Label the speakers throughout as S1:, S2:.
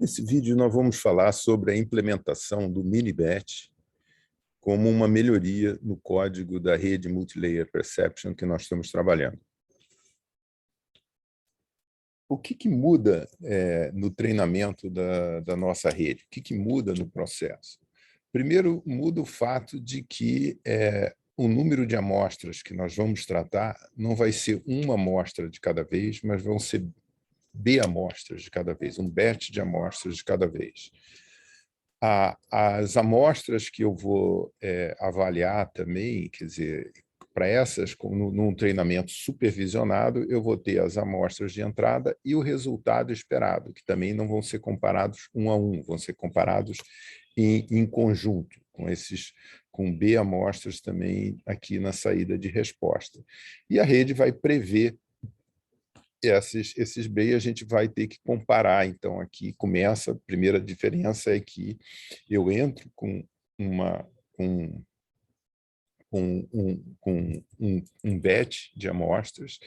S1: Nesse vídeo, nós vamos falar sobre a implementação do mini-batch como uma melhoria no código da rede Multilayer Perception que nós estamos trabalhando. O que muda no treinamento da nossa rede? O que muda no processo? Primeiro, muda o fato de que o número de amostras que nós vamos tratar não vai ser uma amostra de cada vez, mas vão ser B amostras de cada vez, um batch de amostras de cada vez. As amostras que eu vou avaliar também, quer dizer, para essas, num treinamento supervisionado, eu vou ter as amostras de entrada e o resultado esperado, que também não vão ser comparados um a um, vão ser comparados em conjunto, com B amostras também aqui na saída de resposta. E a rede vai prever esses B, a gente vai ter que comparar. Então, aqui começa, a primeira diferença é que eu entro com um batch de amostras,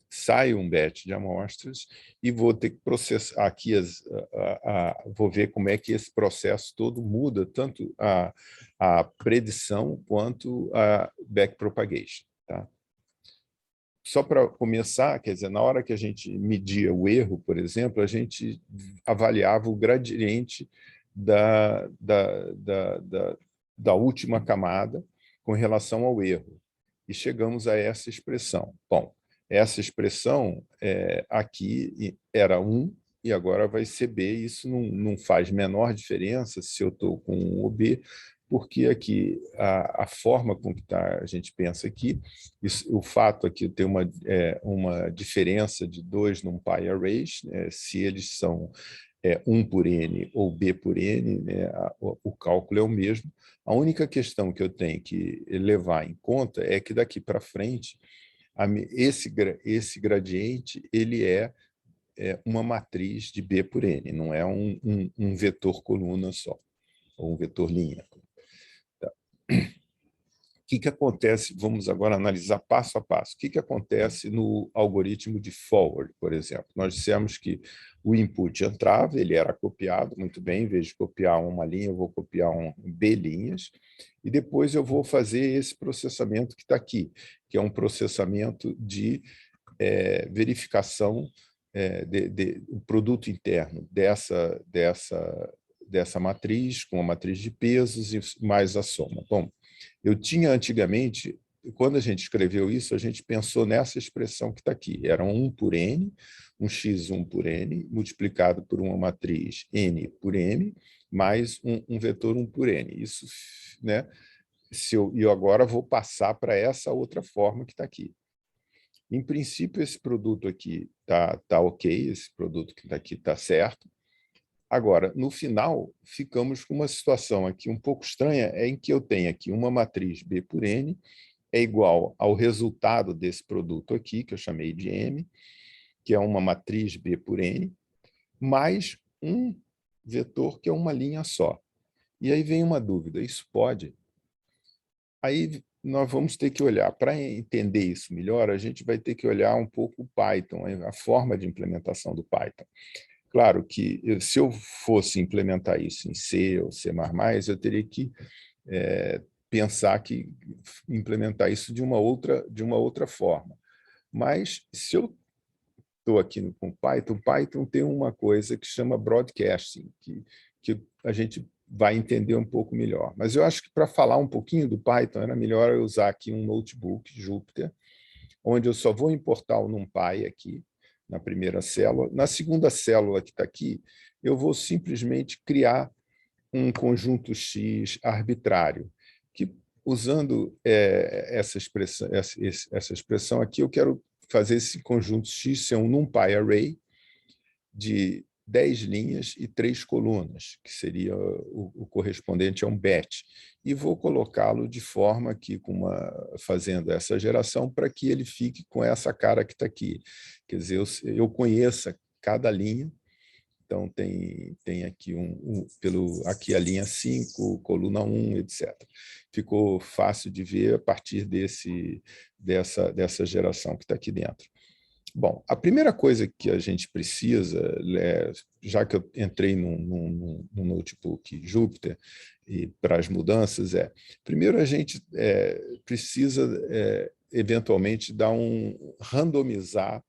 S1: sai um batch de amostras e vou ter que processar aqui, vou ver como é que esse processo todo muda, tanto a predição quanto a backpropagation. Tá? Só para começar, quer dizer, na hora que a gente media o erro, por exemplo, a gente avaliava o gradiente da última camada com relação ao erro. E chegamos a essa expressão. Bom, essa expressão aqui era 1 e agora vai ser B. Isso não faz menor diferença se eu estou com 1 ou B, porque aqui a forma com que a gente pensa aqui, o fato aqui de ter uma diferença de 2 num pi arrays, se eles são 1 por n ou B por n, né, o cálculo é o mesmo. A única questão que eu tenho que levar em conta é que daqui para frente, esse gradiente ele é uma matriz de B por n, não é um vetor coluna só, ou um vetor linha. O que acontece? Vamos agora analisar passo a passo. O que acontece no algoritmo de forward, por exemplo? Nós dissemos que o input entrava, ele era copiado, muito bem, em vez de copiar uma linha, eu vou copiar B linhas, e depois eu vou fazer esse processamento que está aqui, que é um processamento de verificação do produto interno dessa matriz, com a matriz de pesos e mais a soma. Bom, eu tinha antigamente, quando a gente escreveu isso, a gente pensou nessa expressão que está aqui. Era 1 por n, um x1 por n, multiplicado por uma matriz n por m, mais um vetor 1 por n. Isso, né? Eu agora vou passar para essa outra forma que está aqui. Em princípio, esse produto aqui tá ok, esse produto que está aqui está certo. Agora, no final, ficamos com uma situação aqui um pouco estranha, em que eu tenho aqui uma matriz B por N é igual ao resultado desse produto aqui, que eu chamei de M, que é uma matriz B por N, mais um vetor que é uma linha só. E aí vem uma dúvida, isso pode? Aí nós vamos ter que olhar, para entender isso melhor, a gente vai ter que olhar um pouco o Python, a forma de implementação do Python. Claro que, se eu fosse implementar isso em C ou C++, eu teria que pensar que implementar isso de uma outra forma. Mas, se eu estou aqui com Python tem uma coisa que chama broadcasting, que a gente vai entender um pouco melhor. Mas eu acho que, para falar um pouquinho do Python, era melhor eu usar aqui um notebook, Jupyter, onde eu só vou importar o NumPy aqui, na primeira célula. Na segunda célula que está aqui, eu vou simplesmente criar um conjunto X arbitrário, que, usando essa expressão aqui, eu quero fazer esse conjunto X ser um NumPy array de 10 linhas e 3 colunas, que seria o correspondente a um batch. E vou colocá-lo de forma que, fazendo essa geração, para que ele fique com essa cara que está aqui. Quer dizer, eu conheça cada linha. Então, tem aqui aqui a linha 5, coluna 1, etc. Ficou fácil de ver a partir dessa geração que está aqui dentro. Bom, a primeira coisa que a gente precisa, já que eu entrei no notebook Jupyter e para as mudanças, primeiro a gente precisa, eventualmente, randomizar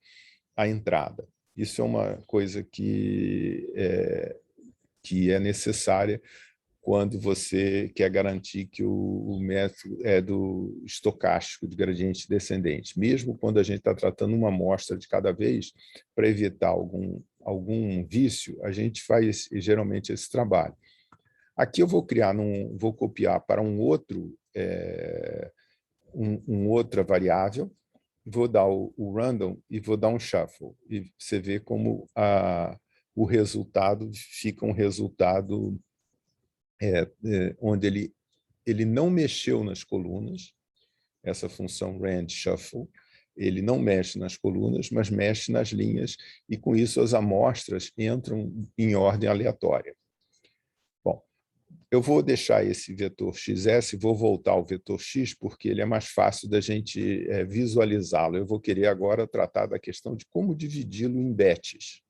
S1: a entrada. Isso é uma coisa que é necessária quando você quer garantir que o método é do estocástico de gradiente descendente, mesmo quando a gente está tratando uma amostra de cada vez, para evitar algum vício, a gente faz geralmente esse trabalho. Aqui eu vou vou copiar para outra variável, vou dar o random e vou dar um shuffle, e você vê como o resultado fica um resultado onde ele não mexeu nas colunas, essa função rand shuffle, ele não mexe nas colunas, mas mexe nas linhas, e com isso as amostras entram em ordem aleatória. Bom, eu vou deixar esse vetor XS, vou voltar ao vetor X, porque ele é mais fácil da gente visualizá-lo. Eu vou querer agora tratar da questão de como dividi-lo em batches.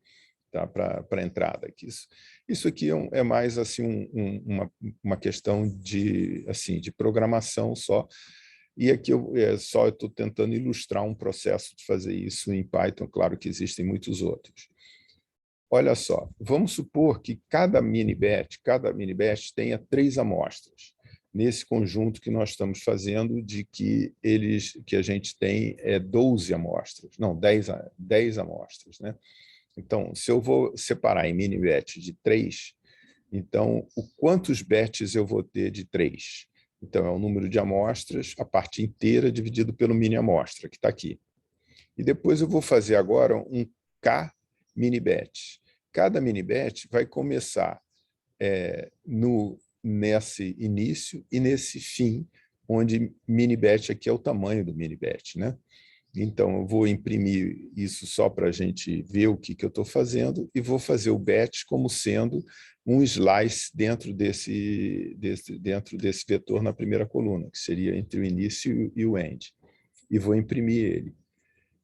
S1: Tá, para a entrada aqui. Isso aqui é mais assim, uma questão de programação só, e aqui eu estou tentando ilustrar um processo de fazer isso em Python, claro que existem muitos outros. Olha só, vamos supor que cada mini batch tenha 3 amostras, nesse conjunto que nós estamos fazendo, de que a gente tem 12 amostras, não, 10 amostras, né? Então, se eu vou separar em mini batch de 3, então, quantos batches eu vou ter de 3? Então, é o número de amostras, a parte inteira dividido pelo mini amostra, que está aqui. E depois eu vou fazer agora um K mini batch. Cada mini batch vai começar nesse início e nesse fim, onde mini batch aqui é o tamanho do mini batch, né? Então, eu vou imprimir isso só para a gente ver o que eu estou fazendo e vou fazer o batch como sendo um slice dentro desse vetor na primeira coluna, que seria entre o início e o end. E vou imprimir ele.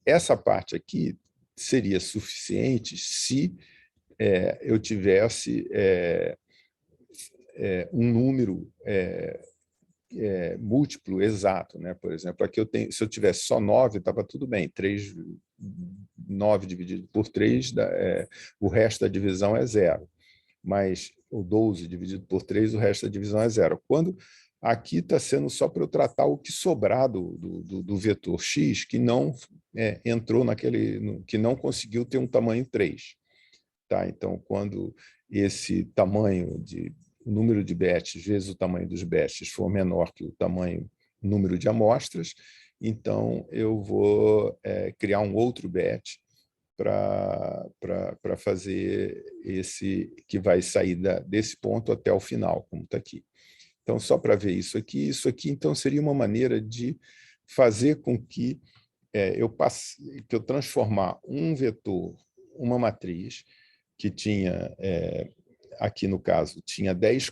S1: Essa parte aqui seria suficiente se eu tivesse um número múltiplo exato, né? Por exemplo, aqui se eu tivesse só 9, estava tudo bem. 9 dividido por 3, o resto da divisão é 0. Mas o 12 dividido por 3, o resto da divisão é 0. Quando aqui está sendo só para eu tratar o que sobrar do vetor x, que não entrou que não conseguiu ter um tamanho 3. Tá? Então, quando esse tamanho o número de batches vezes o tamanho dos batches for menor que o número de amostras, então eu vou criar um outro batch para fazer esse que vai sair desse ponto até o final, como está aqui. Então, só para ver isso aqui então seria uma maneira de fazer com que eu transformar um vetor, uma matriz, que tinha, aqui no caso, tinha 10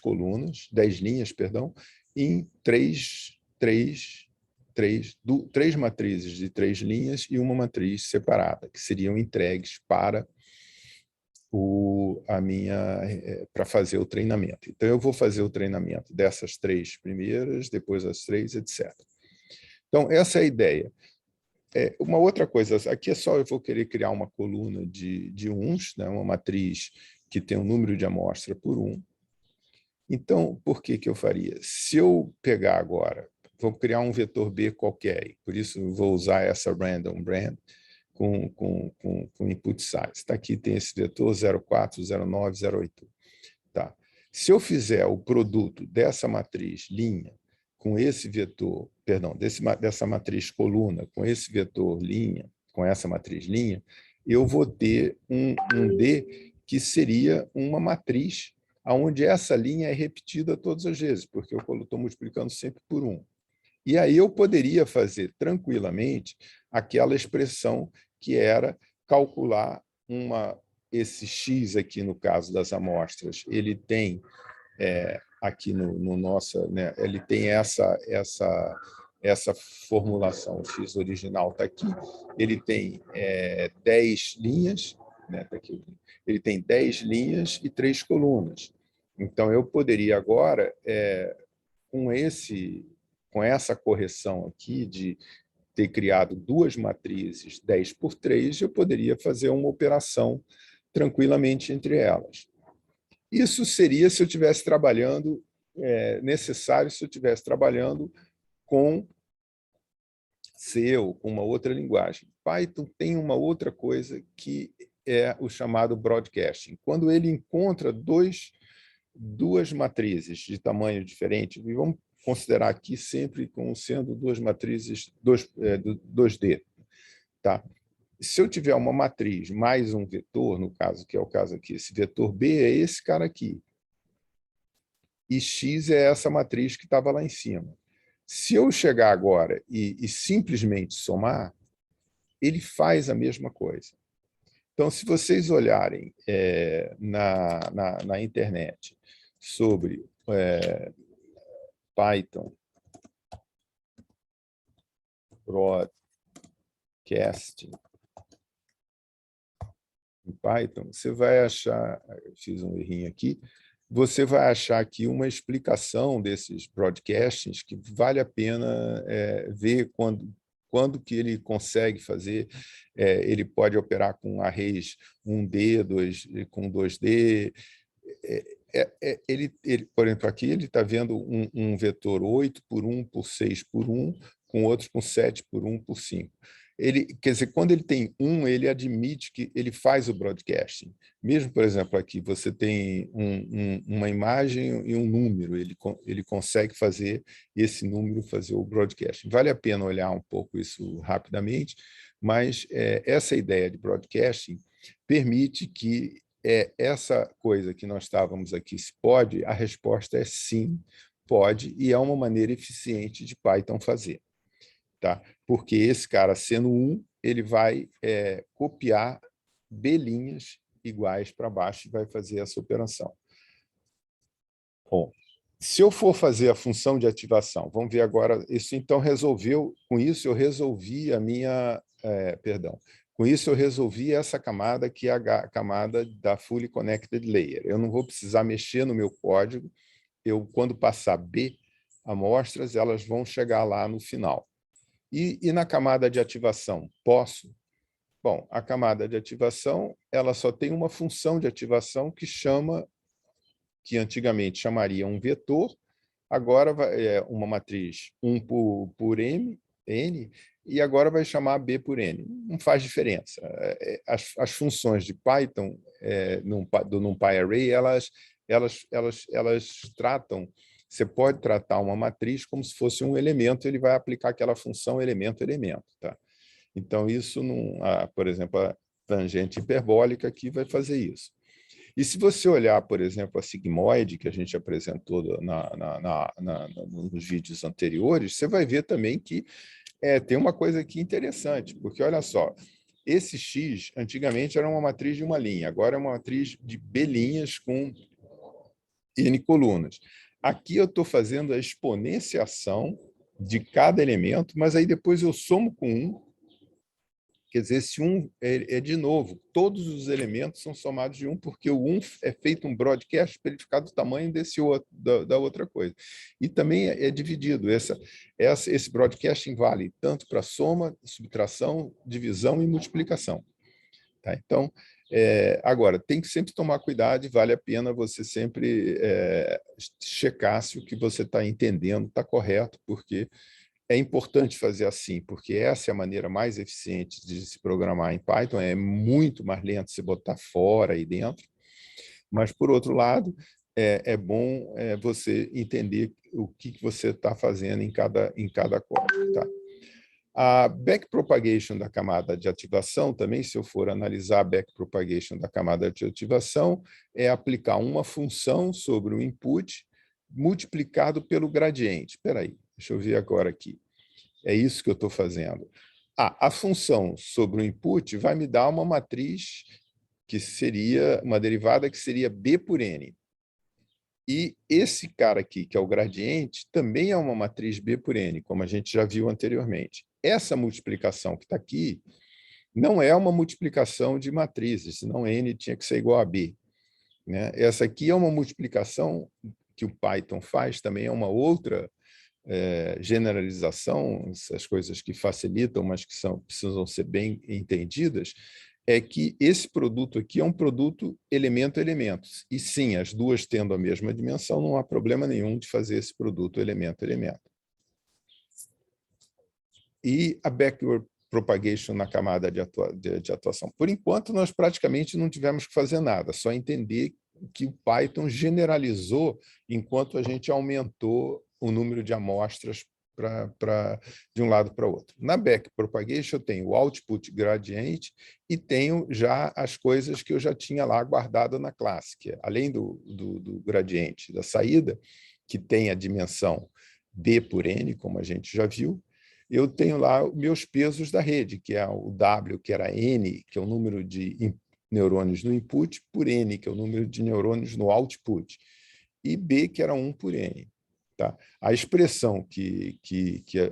S1: linhas, perdão, em três matrizes de 3 linhas e uma matriz separada, que seriam entregues para para fazer o treinamento. Então, eu vou fazer o treinamento dessas 3 primeiras, depois as 3, etc. Então, essa é a ideia. Uma outra coisa, aqui eu vou querer criar uma coluna de uns, né, uma matriz que tem um número de amostra por 1. Então, por que eu faria? Se eu pegar agora, vou criar um vetor B qualquer, por isso vou usar essa random brand com input size. Tá, aqui tem esse vetor 04, 09, 08. Tá. Se eu fizer o produto dessa matriz linha com esse vetor, perdão, dessa matriz coluna com esse vetor linha, com essa matriz linha, eu vou ter um D que seria uma matriz onde essa linha é repetida todas as vezes, porque eu estou multiplicando sempre por 1. E aí eu poderia fazer tranquilamente aquela expressão que era calcular esse x aqui, no caso das amostras, ele tem aqui no nosso, né, ele tem essa formulação. O X original está aqui, ele tem 10 linhas, né? Tá aqui. Ele tem 10 linhas e 3 colunas. Então, eu poderia agora, com essa correção aqui de ter criado duas matrizes 10 por 3, eu poderia fazer uma operação tranquilamente entre elas. Isso seria se eu estivesse trabalhando, necessário se eu estivesse trabalhando com C ou com uma outra linguagem. Python tem uma outra coisa que é o chamado broadcasting. Quando ele encontra duas matrizes de tamanho diferente, e vamos considerar aqui sempre como sendo duas matrizes 2D. Tá? Se eu tiver uma matriz mais um vetor, no caso, que é o caso aqui, esse vetor B é esse cara aqui, e X é essa matriz que estava lá em cima. Se eu chegar agora e simplesmente somar, ele faz a mesma coisa. Então, se vocês olharem na internet sobre Python broadcasting em Python, você vai achar, eu fiz um errinho aqui, você vai achar aqui uma explicação desses broadcastings que vale a pena ver quando que ele consegue fazer. Ele pode operar com arrays 1D, com 2D. Por exemplo, aqui ele está vendo um vetor 8 por 1 por 6 por 1, com outros com 7 por 1 por 5. Quer dizer, quando ele tem ele admite que ele faz o broadcasting. Mesmo, por exemplo, aqui você tem uma imagem e um número, ele consegue fazer esse número, fazer o broadcasting. Vale a pena olhar um pouco isso rapidamente, mas essa ideia de broadcasting permite que essa coisa que nós estávamos aqui, se pode, a resposta é sim, pode, e é uma maneira eficiente de Python fazer. Tá? Porque esse cara, sendo ele vai copiar B linhas iguais para baixo e vai fazer essa operação. Bom, se eu for fazer a função de ativação, vamos ver agora, isso então resolveu, com isso eu resolvi a minha, perdão, com isso eu resolvi essa camada que é a camada da Fully Connected Layer. Eu não vou precisar mexer no meu código, quando passar B amostras, elas vão chegar lá no final. E na camada de ativação, posso? Bom, a camada de ativação ela só tem uma função de ativação que antigamente chamaria um vetor, agora é uma matriz 1 por N, e agora vai chamar B por N. Não faz diferença. As funções de Python do NumPy Array, elas tratam. Você pode tratar uma matriz como se fosse um elemento, ele vai aplicar aquela função elemento. Tá? Então, isso, por exemplo, a tangente hiperbólica aqui vai fazer isso. E se você olhar, por exemplo, a sigmoide, que a gente apresentou nos vídeos anteriores, você vai ver também que tem uma coisa aqui interessante, porque, olha só, esse X, antigamente, era uma matriz de uma linha, agora é uma matriz de B linhas com N colunas. Aqui eu estou fazendo a exponenciação de cada elemento, mas aí depois eu somo com 1. Quer dizer, esse 1 de novo, todos os elementos são somados de 1, porque o 1 é feito um broadcast para ele ficar do tamanho desse outro, da outra coisa. E também é dividido. Esse broadcasting vale tanto para soma, subtração, divisão e multiplicação. Tá? Então, agora, tem que sempre tomar cuidado e vale a pena você sempre checar se o que você está entendendo está correto, porque é importante fazer assim, porque essa é a maneira mais eficiente de se programar em Python. É muito mais lento se botar fora e dentro, mas, por outro lado, é bom você entender o que você está fazendo em cada código. Tá? A backpropagation da camada de ativação também, se eu for analisar a backpropagation da camada de ativação, é aplicar uma função sobre o input multiplicado pelo gradiente. Espera aí, deixa eu ver agora aqui. É isso que eu estou fazendo. A função sobre o input vai me dar uma matriz que seria uma derivada que seria B por N. E esse cara aqui, que é o gradiente, também é uma matriz B por N, como a gente já viu anteriormente. Essa multiplicação que está aqui não é uma multiplicação de matrizes, senão N tinha que ser igual a B, né? Essa aqui é uma multiplicação que o Python faz, também é uma outra generalização, essas coisas que facilitam, mas que precisam ser bem entendidas, é que esse produto aqui é um produto elemento-elemento. E sim, as duas tendo a mesma dimensão, não há problema nenhum de fazer esse produto elemento-elemento. E a backward propagation na camada de atuação. Por enquanto, nós praticamente não tivemos que fazer nada, só entender que o Python generalizou enquanto a gente aumentou o número de amostras de um lado para o outro. Na backpropagation, eu tenho o output gradiente e tenho já as coisas que eu já tinha lá guardado na classe, que além do gradiente da saída, que tem a dimensão B por N, como a gente já viu, eu tenho lá meus pesos da rede, que é o W, que era N, que é o número de neurônios no input, por N, que é o número de neurônios no output, e B, que era 1 por N. Tá? A expressão que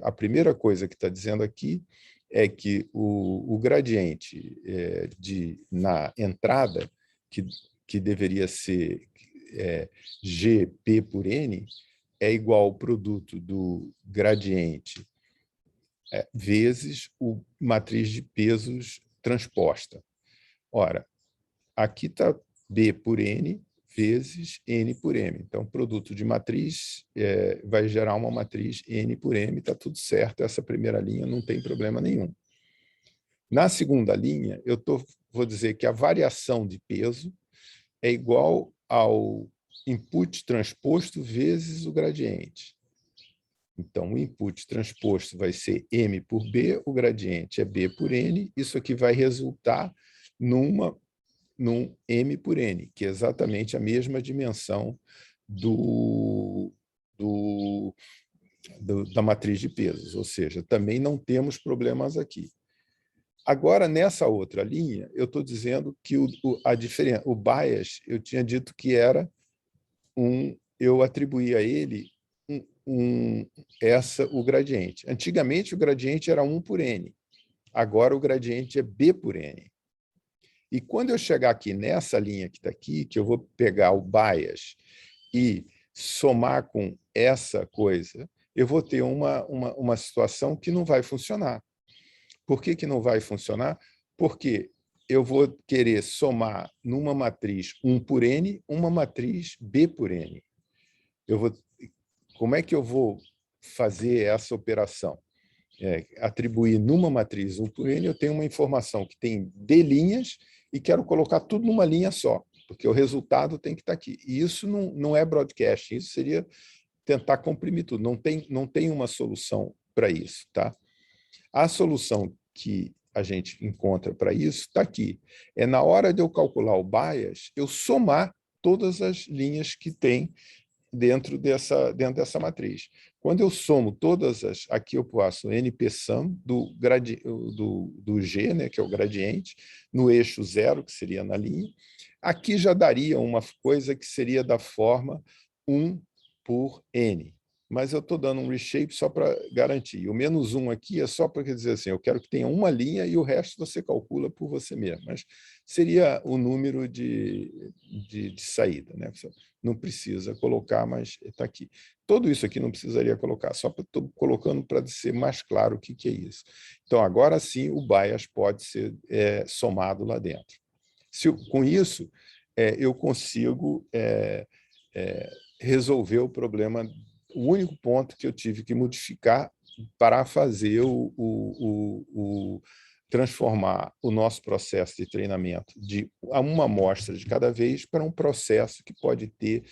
S1: a primeira coisa que está dizendo aqui é que o gradiente na entrada, que deveria ser GP por N, é igual ao produto do gradiente vezes o matriz de pesos transposta. Ora, aqui está B por N vezes N por M. Então, o produto de matriz vai gerar uma matriz N por M, está tudo certo, essa primeira linha não tem problema nenhum. Na segunda linha, vou dizer que a variação de peso é igual ao input transposto vezes o gradiente. Então, o input transposto vai ser M por B, o gradiente é B por N, isso aqui vai resultar num M por N, que é exatamente a mesma dimensão da matriz de pesos, ou seja, também não temos problemas aqui. Agora, nessa outra linha, eu estou dizendo que o bias, eu tinha dito que era eu atribuí a ele o gradiente. Antigamente, o gradiente era 1 por N. Agora, o gradiente é B por N. E quando eu chegar aqui nessa linha que está aqui, que eu vou pegar o bias e somar com essa coisa, eu vou ter uma situação que não vai funcionar. Por que não vai funcionar? Porque eu vou querer somar numa matriz 1 por N, uma matriz B por N. Como é que eu vou fazer essa operação? Atribuir numa matriz 1 por N, eu tenho uma informação que tem D linhas e quero colocar tudo numa linha só, porque o resultado tem que estar aqui. E isso não é broadcast, isso seria tentar comprimir tudo. Não tem uma solução para isso. Tá? A solução que a gente encontra para isso está aqui. É na hora de eu calcular o bias, eu somar todas as linhas que tem dentro dessa matriz. Quando eu somo todas aqui eu passo NP-sum do G, né, que é o gradiente, no eixo 0, que seria na linha. Aqui já daria uma coisa que seria da forma 1 por N. Mas eu estou dando um reshape só para garantir. O menos 1 aqui é só para dizer assim, eu quero que tenha uma linha e o resto você calcula por você mesmo. Mas seria o número de saída, né? Não precisa colocar, mas está aqui. Tudo isso aqui não precisaria colocar, só estou colocando para ser mais claro o que é isso. Então, agora sim, o bias pode ser somado lá dentro. Com isso, eu consigo resolver o problema. O único ponto que eu tive que modificar para fazer transformar o nosso processo de treinamento de uma amostra de cada vez para um processo que pode ter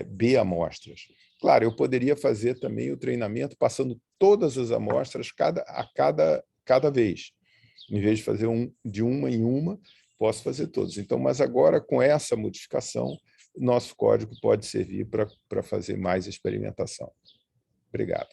S1: B amostras. Claro, eu poderia fazer também o treinamento passando todas as amostras cada vez. Em vez de fazer de uma em uma, posso fazer todos. Então, mas agora, com essa modificação, nosso código pode servir para fazer mais experimentação. Obrigado.